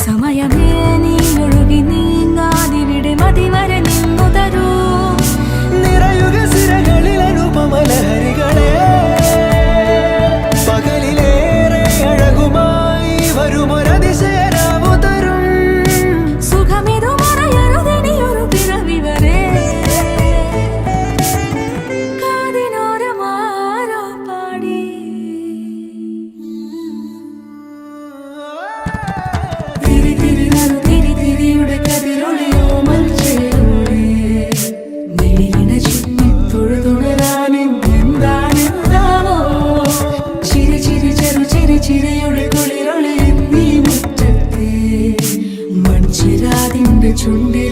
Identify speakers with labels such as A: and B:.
A: സമയമേ നീ ഒഴുകി നീങ്ങാതിവിടെ മതിവരെ നിന്നു തരൂ.
B: നിറയുക സിരകളിൽ അനുപമലഹരികളെ, പകലിലേറെ അഴകുമായി വരുമൊരതിശയരാവു തരും.
A: സുഖമിതു മറയരുതെനിയൊരു പിറവി വരെ. കാതിനോരമാരോ പാടി തിരി തിരി നറു തിരി തിരിയുടെ കതിരൊളിയോ മൽച്ചേരോടെ വെളിയിണ ചുറ്റി തൊഴുതുണരാനെന്താണെന്താവോ. ചിരി ചിരി ചെറു ചിരി ചിരിയുടെ കുളിരൊളി നീ മുറ്റത്തെ മൺചിരാതിന്റെ ചുണ്ടി